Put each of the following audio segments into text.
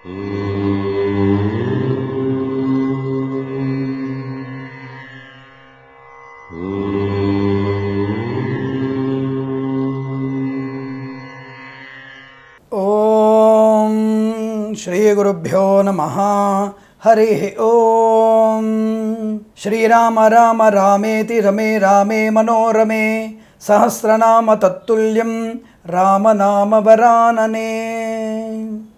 ఓం శ్రీ గురుభ్యో నమః. హరి ఓం. శ్రీరామ రామ రామేతి రమే రామే మనోరమే సహస్రనామ తత్తుల్యం రామనామ వరాననే.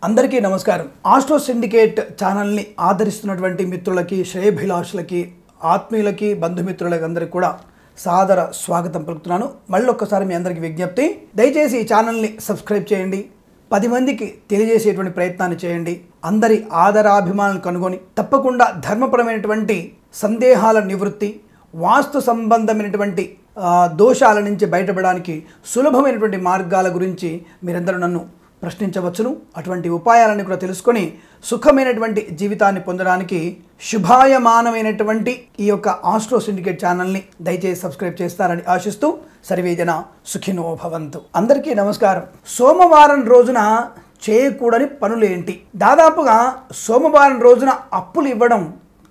అందరికీ నమస్కారం. ఆస్ట్రో సిండికేట్ ఛానల్ని ఆదరిస్తున్నటువంటి మిత్రులకి, శ్రేయభిలాషులకి, ఆత్మీయులకి, బంధుమిత్రులకి అందరికీ కూడా సాదర స్వాగతం పలుకుతున్నాను. మళ్ళీ ఒక్కసారి మీ అందరికీ విజ్ఞప్తి, దయచేసి ఈ ఛానల్ని సబ్స్క్రైబ్ చేయండి, 10 మందికి తెలియజేసేటువంటి ప్రయత్నాన్ని చేయండి. అందరి ఆదరాభిమానాలను కనుగొని తప్పకుండా ధర్మపరమైనటువంటి సందేహాల నివృత్తి, వాస్తు సంబంధమైనటువంటి దోషాల నుంచి బయటపడడానికి సులభమైనటువంటి మార్గాల గురించి మీరందరూ నన్ను ప్రశ్నించవచ్చును. అటువంటి ఉపాయాలను కూడా తెలుసుకొని సుఖమైనటువంటి జీవితాన్ని పొందడానికి శుభాయమానమైనటువంటి ఈ యొక్క ఆస్ట్రో సిండికేట్ ఛానల్ని దయచేసి సబ్స్క్రైబ్ చేస్తారని ఆశిస్తూ సర్వేజన సుఖినో భవంతు. అందరికీ నమస్కారం. సోమవారం రోజున చేయకూడని పనులు ఏంటి? దాదాపుగా సోమవారం రోజున అప్పులు ఇవ్వడం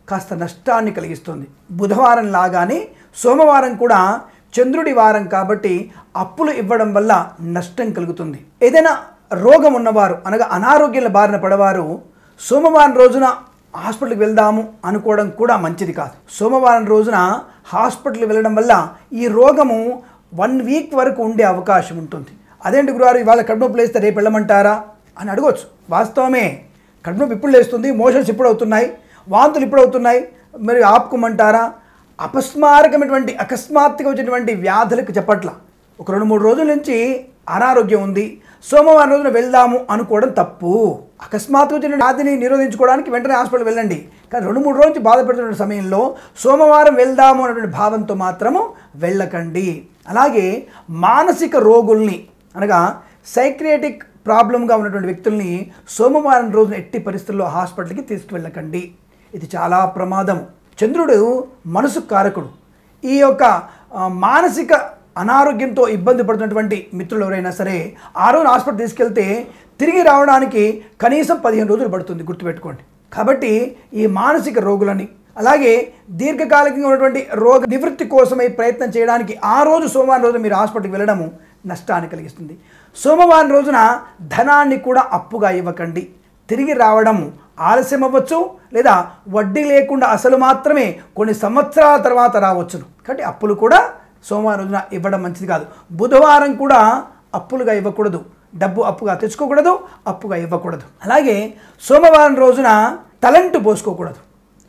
కాస్త నష్టాన్ని కలిగిస్తుంది. బుధవారం లాగానే సోమవారం కూడా చంద్రుడి వారం కాబట్టి అప్పులు ఇవ్వడం వల్ల నష్టం కలుగుతుంది. ఏదైనా రోగం ఉన్నవారు, అనగా అనారోగ్యాల బారిన పడవారు సోమవారం రోజున హాస్పిటల్కి వెళ్దాము అనుకోవడం కూడా మంచిది కాదు. సోమవారం రోజున హాస్పిటల్కి వెళ్ళడం వల్ల ఈ రోగము 1 వీక్ వరకు ఉండే అవకాశం ఉంటుంది. అదేంటి గురువారు ఇవాళ కడుపు నొప్పి లేస్తే రేపు వెళ్ళమంటారా అని అడగవచ్చు. వాస్తవమే, కడుపు నొప్పి ఇప్పుడు లేస్తుంది, మోషన్స్ ఇప్పుడు అవుతున్నాయి, వాంతులు ఇప్పుడు అవుతున్నాయి, మరి ఆపుకోమంటారా? అపస్మారకమైనటువంటి అకస్మాత్తుగా వచ్చినటువంటి వ్యాధులకు చెప్పట్ల. ఒక 2-3 రోజుల నుంచి అనారోగ్యం ఉంది, సోమవారం రోజున వెళ్దాము అనుకోవడం తప్పు. అకస్మాత్తుగా వచ్చిన వ్యాధిని నిరోధించుకోవడానికి వెంటనే హాస్పిటల్ వెళ్ళండి. కానీ 2-3 రోజులు బాధపడుతున్న సమయంలో సోమవారం వెళ్దాము అనేటువంటి భావంతో మాత్రము వెళ్ళకండి. అలాగే మానసిక రోగుల్ని, అనగా సైక్రియాటిక్ ప్రాబ్లంగా ఉన్నటువంటి వ్యక్తుల్ని సోమవారం రోజున ఎట్టి పరిస్థితుల్లో హాస్పిటల్కి తీసుకువెళ్ళకండి. ఇది చాలా ప్రమాదం. చంద్రుడు మనసు కారకుడు. ఈ యొక్క మానసిక అనారోగ్యంతో ఇబ్బంది పడుతున్నటువంటి మిత్రులు ఎవరైనా సరే ఆ రోజు హాస్పిటల్ తీసుకెళ్తే తిరిగి రావడానికి కనీసం 15 రోజులు పడుతుంది, గుర్తుపెట్టుకోండి. కాబట్టి ఈ మానసిక రోగులని, అలాగే దీర్ఘకాలికంగా ఉన్నటువంటి రోగ నివృత్తి కోసమై ప్రయత్నం చేయడానికి ఆ రోజు సోమవారం రోజున మీరు హాస్పిటల్కి వెళ్ళడము నష్టాన్ని కలిగిస్తుంది. సోమవారం రోజున ధనాన్ని కూడా అప్పుగా ఇవ్వకండి. తిరిగి రావడం ఆలస్యం అవ్వచ్చు, లేదా వడ్డీ లేకుండా అసలు మాత్రమే కొన్ని సంవత్సరాల తర్వాత రావచ్చును. కాబట్టి అప్పులు కూడా సోమవారం రోజున ఇవ్వడం మంచిది కాదు. బుధవారం కూడా అప్పులుగా ఇవ్వకూడదు, డబ్బు అప్పుగా తెచ్చుకోకూడదు, అప్పుగా ఇవ్వకూడదు. అలాగే సోమవారం రోజున తలంటు పోసుకోకూడదు.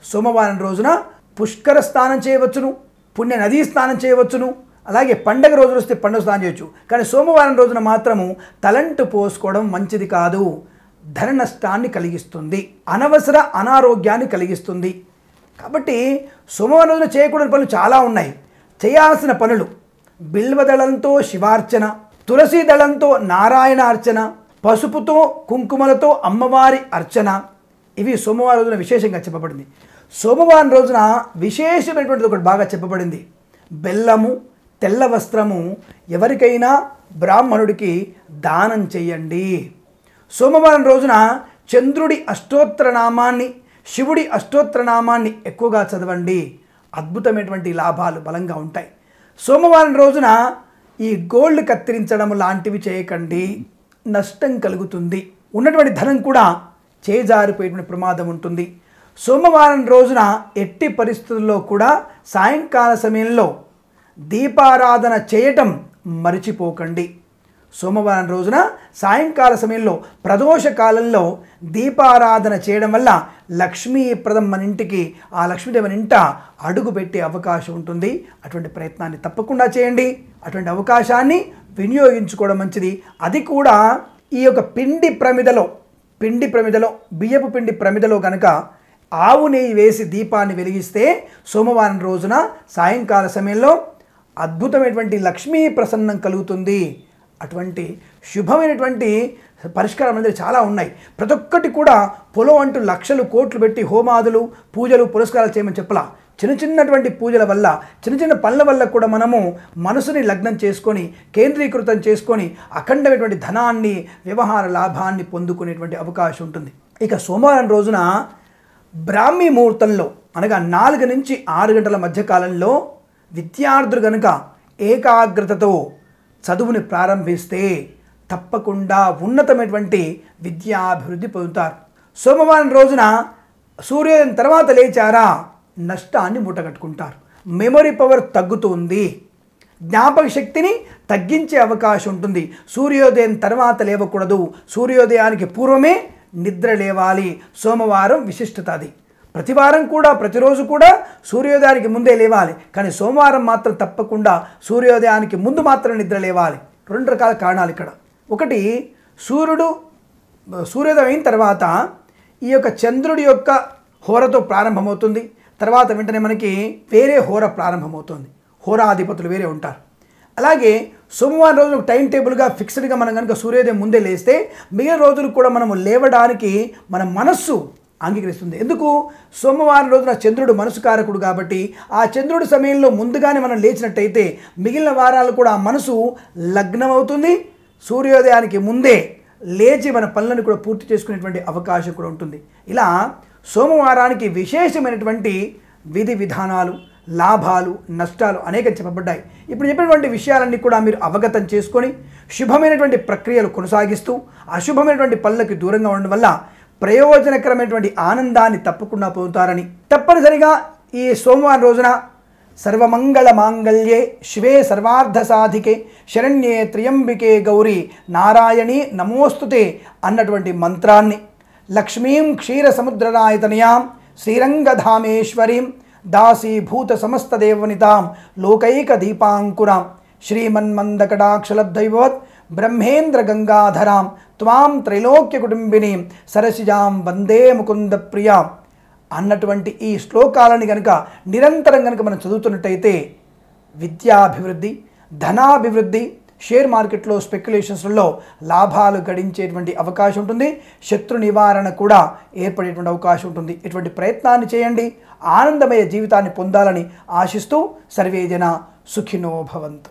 సోమవారం రోజున పుష్కర స్నానం చేయవచ్చును, పుణ్య నదీ స్నానం చేయవచ్చును, అలాగే పండగ రోజులు వస్తే పండుగ స్నానం చేయొచ్చు. కానీ సోమవారం రోజున మాత్రము తలంటు పోసుకోవడం మంచిది కాదు. ధన నష్టాన్ని కలిగిస్తుంది, అనవసర అనారోగ్యాన్ని కలిగిస్తుంది. కాబట్టి సోమవారం రోజున చేయకూడని పనులు చాలా ఉన్నాయి. చేయాల్సిన పనులు: బిల్వదళంతో శివార్చన, తులసి దళంతో నారాయణ అర్చన, పసుపుతో కుంకుమలతో అమ్మవారి అర్చన. ఇవి సోమవారం రోజున విశేషంగా చెప్పబడింది. సోమవారం రోజున విశేషమైనటువంటిది ఒకటి బాగా చెప్పబడింది. బెల్లము, తెల్ల వస్త్రము ఎవరికైనా బ్రాహ్మణుడికి దానం చేయండి. సోమవారం రోజున చంద్రుడి అష్టోత్తరనామాన్ని, శివుడి అష్టోత్తరనామాన్ని ఎక్కువగా చదవండి. అద్భుతమైనటువంటి లాభాలు బలంగా ఉంటాయి. సోమవారం రోజున ఈ గోల్డ్ కత్తిరించడం లాంటివి చేయకండి, నష్టం కలుగుతుంది. ఉన్నటువంటి ధనం కూడా చేజారిపోయేటువంటి ప్రమాదం ఉంటుంది. సోమవారం రోజున ఎట్టి పరిస్థితుల్లో కూడా సాయంకాల సమయంలో దీపారాధన చేయటం మరిచిపోకండి. సోమవారం రోజున సాయంకాల సమయంలో ప్రదోష కాలంలో దీపారాధన చేయడం వల్ల లక్ష్మీప్రదం మన ఇంటికి, ఆ లక్ష్మీదేవి ఇంట అడుగు పెట్టే అవకాశం ఉంటుంది. అటువంటి ప్రయత్నాన్ని తప్పకుండా చేయండి. అటువంటి అవకాశాన్ని వినియోగించుకోవడం మంచిది. అది కూడా ఈ యొక్క పిండి ప్రమిదలో, బియ్యపు పిండి ప్రమిదలో కనుక ఆవు నెయ్యి వేసి దీపాన్ని వెలిగిస్తే సోమవారం రోజున సాయంకాల సమయంలో అద్భుతమైనటువంటి లక్ష్మీ ప్రసన్నం కలుగుతుంది. అటువంటి శుభమైనటువంటి పరిష్కారం అనేది చాలా ఉన్నాయి. ప్రతి ఒక్కటి కూడా పొలం అంటూ లక్షలు కోట్లు పెట్టి హోమాదులు, పూజలు, పురస్కారాలు చేయమని చెప్పలా. చిన్నటువంటి పూజల వల్ల, చిన్న పనుల వల్ల కూడా మనము మనసుని లగ్నం చేసుకొని, కేంద్రీకృతం చేసుకొని అఖండమైనటువంటి ధనాన్ని, వ్యవహార లాభాన్ని పొందుకునేటువంటి అవకాశం ఉంటుంది. ఇక సోమవారం రోజున బ్రాహ్మీ ముహూర్తంలో అనగా 4 నుంచి 6 గంటల మధ్య కాలంలో విద్యార్థులు కనుక ఏకాగ్రతతో చదువుని ప్రారంభిస్తే తప్పకుండా ఉన్నతమైనటువంటి విద్యాభివృద్ధి పొందుతారు. సోమవారం రోజున సూర్యోదయం తర్వాత లేచారా నష్టాన్ని మూటగట్టుకుంటారు. మెమొరీ పవర్ తగ్గుతుంది, జ్ఞాపక శక్తిని తగ్గించే అవకాశం ఉంటుంది. సూర్యోదయం తర్వాత లేవకూడదు, సూర్యోదయానికి పూర్వమే నిద్ర లేవాలి. సోమవారం విశిష్టత అది. ప్రతివారం కూడా ప్రతిరోజు కూడా సూర్యోదయానికి ముందే లేవాలి, కానీ సోమవారం మాత్రం తప్పకుండా సూర్యోదయానికి ముందు మాత్రం నిద్ర లేవాలి. 2 రకాల కారణాలు ఇక్కడ. ఒకటి, సూర్యోదయం అయిన తర్వాత ఈ యొక్క చంద్రుడి యొక్క హోరతో ప్రారంభమవుతుంది. తర్వాత వెంటనే మనకి వేరే హోర ప్రారంభమవుతుంది, హోరాధిపతులు వేరే ఉంటారు. అలాగే సోమవారం రోజున టైం టేబుల్గా ఫిక్స్డ్గా మనం కనుక సూర్యోదయం ముందే లేస్తే మిగిలిన రోజులు కూడా మనము లేవడానికి మన మనస్సు అంగీకరిస్తుంది. ఎందుకు? సోమవారం రోజున చంద్రుడు మనసు కారకుడు కాబట్టి ఆ చంద్రుడి సమయంలో ముందుగానే మనం లేచినట్టయితే మిగిలిన వారాలు కూడా ఆ మనసు లగ్నమవుతుంది. సూర్యోదయానికి ముందే లేచి మన పనులను కూడా పూర్తి చేసుకునేటువంటి అవకాశం కూడా ఉంటుంది. ఇలా సోమవారానికి విశేషమైనటువంటి విధి విధానాలు, లాభాలు, నష్టాలు అనేకం చెప్పబడ్డాయి. ఇప్పుడు చెప్పినటువంటి విషయాలన్నీ కూడా మీరు అవగతం చేసుకొని శుభమైనటువంటి ప్రక్రియలు కొనసాగిస్తూ అశుభమైనటువంటి పనులకి దూరంగా ఉండడం వల్ల ప్రయోజనకరమైనటువంటి ఆనందాన్ని తప్పకుండా పొందుతారని. తప్పనిసరిగా ఈ సోమవారం రోజున సర్వమంగళ మాంగళ్యే శివే సర్వార్థ సాధికే శరణ్యే త్ర్యంబికే గౌరీ నారాయణి నమోస్తుతే అన్నటువంటి మంత్రాన్ని లక్ష్మీం క్షీర సముద్రరాయతనయాం శ్రీరంగధామేశ్వరీం దాసీభూత సమస్తదేవనితాం లోకైక దీపాంకురాం శ్రీమన్మందకటాక్షలబ్ధైవత్ బ్రహ్మేంద్ర గంగాధరాం త్వాం త్రైలోక్య కుటుంబినీం సరసిజాం వందే ముకుంద ప్రియాం అన్నటువంటి ఈ శ్లోకాలని కనుక నిరంతరం కనుక మనం చదువుతున్నట్టయితే విద్యాభివృద్ధి, ధనాభివృద్ధి, షేర్ మార్కెట్లో స్పెక్యులేషన్స్లో లాభాలు గడించేటువంటి అవకాశం ఉంటుంది. శత్రు నివారణ కూడా ఏర్పడేటువంటి అవకాశం ఉంటుంది. ఇటువంటి ప్రయత్నాన్ని చేయండి. ఆనందమయ జీవితాన్ని పొందాలని ఆశిస్తూ సర్వేజన సుఖినో భవంతు.